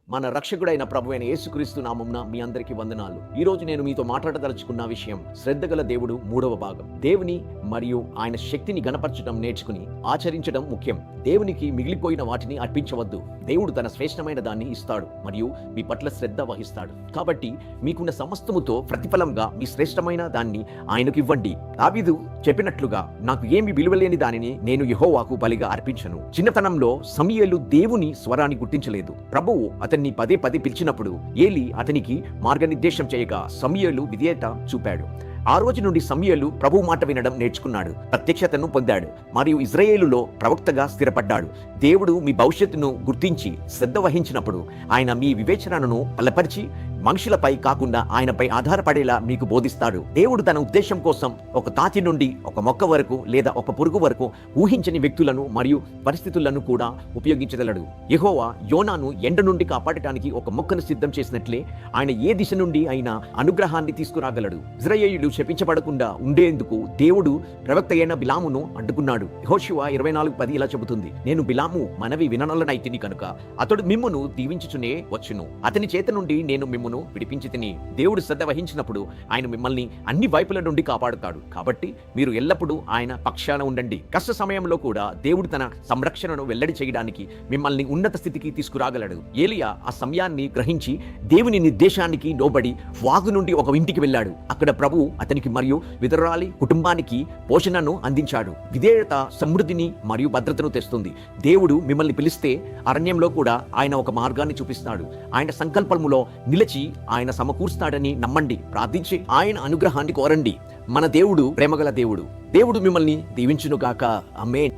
మన రక్షకుడైన ప్రభువైన యేసుక్రీస్తు నామమున మీ అందరికీ వందనాలు. ఈ రోజు నేను మీతో మాట్లాడదలుచుకున్న విషయం శ్రద్ధగల దేవుడు 3వ భాగం. దేవుని మరియు ఆయన శక్తిని గణపరచడం నేర్చుకుని ఆచరించడం ముఖ్యం. దేవునికి మిగిలిపోయిన వాటిని అర్పించవద్దు. దేవుడు తన శ్రేష్టమైన దాన్ని ఇస్తాడు మరియు మీ పట్ల శ్రద్ధ వహిస్తాడు. కాబట్టి మీకున్న సమస్తముతో ప్రతిఫలంగా మీ శ్రేష్టమైన దాన్ని ఆయనకు ఇవ్వండి. దావీదు చెప్పినట్లుగా, నాకు ఏమి విలువలేని దానిని నేను యెహోవాకు బలిగా అర్పించను. చిన్నతనంలో సమూయేలు దేవుని స్వరాన్ని గుర్తించలేదు. ప్రభువు అతన్ని పదే పదే పిలిచినప్పుడు ఏలీ అతనికి మార్గనిర్దేశం చేయగా సమూయేలు విధేయత చూపాడు. ఆ రోజు నుండి సమూయేలు ప్రభువు మాట వినడం నేర్చుకున్నాడు, ప్రత్యక్షతను పొందాడు మరియు ఇజ్రాయేలులో ప్రవక్తగా స్థిరపడ్డాడు. దేవుడు మీ భవిష్యత్తును గుర్తించి శ్రద్ధ వహించినప్పుడు ఆయన మీ వివేచనను బలపరిచి మనుషులపై కాకుండా ఆయనపై ఆధారపడేలా మీకు బోధిస్తాడు. దేవుడు తన ఉద్దేశం కోసం ఒక తాతి నుండి ఒక మొక్క వరకు లేదా ఒక పురుగు వరకు ఊహించని వ్యక్తులను మరియు పరిస్థితులను కూడా ఉపయోగించగలడు. యెహోవా యోనాను ఎండ నుండి కాపాడటానికి ఒక మొక్కను సిద్ధం చేసినట్లే ఆయన ఏ దిశ నుండి అయినా అనుగ్రహాన్ని తీసుకురాగలడు. ఇశ్రాయేలీయులు శపించబడకుండా ఉండేందుకు దేవుడు ప్రవక్త అయిన బిలామును అడ్డుకున్నాడు. యెహోషువ 24:10 ఇలా చెబుతుంది, నేను బిలాము మనవి విననొల్లనైతిని కనుక అతడు మిమ్మును దీవించుచునే వచ్చును. అతని చేత నుండి నేను మిమ్మును విడిపించి తిని. దేవుడు శ్రద్ధ వహించినప్పుడు ఆయన మిమ్మల్ని అన్ని వైపుల నుండి కాపాడుతాడు. కాబట్టి మీరు ఎల్లప్పుడూ ఆయన పక్షాన ఉండండి. కష్ట సమయంలో కూడా దేవుడు తన సంరక్షణను వెల్లడి చేయడానికి మిమ్మల్ని ఉన్నత స్థితికి తీసుకురాగలడు. ఏలియా ఆ సమయాన్ని గ్రహించి దేవుని నిర్దేశానికి లోబడి వాగు నుండి ఒక ఇంటికి వెళ్ళాడు. అక్కడ ప్రభువు అతనికి మరియు విధురాలి కుటుంబానికి పోషణను అందించాడు. విధేయత సమృద్ధిని మరియు భద్రతను తెస్తుంది. దేవుడు మిమ్మల్ని పిలిస్తే అరణ్యంలో కూడా ఆయన ఒక మార్గాన్ని చూపిస్తాడు. ఆయన సంకల్పములో నిలిచి ఆయన సమకూరుస్తాడని నమ్మండి. ప్రార్థించి ఆయన అనుగ్రహాన్ని కోరండి. మన దేవుడు ప్రేమగల దేవుడు. దేవుడు మిమ్మల్ని దీవించునుగాక. ఆమేన్.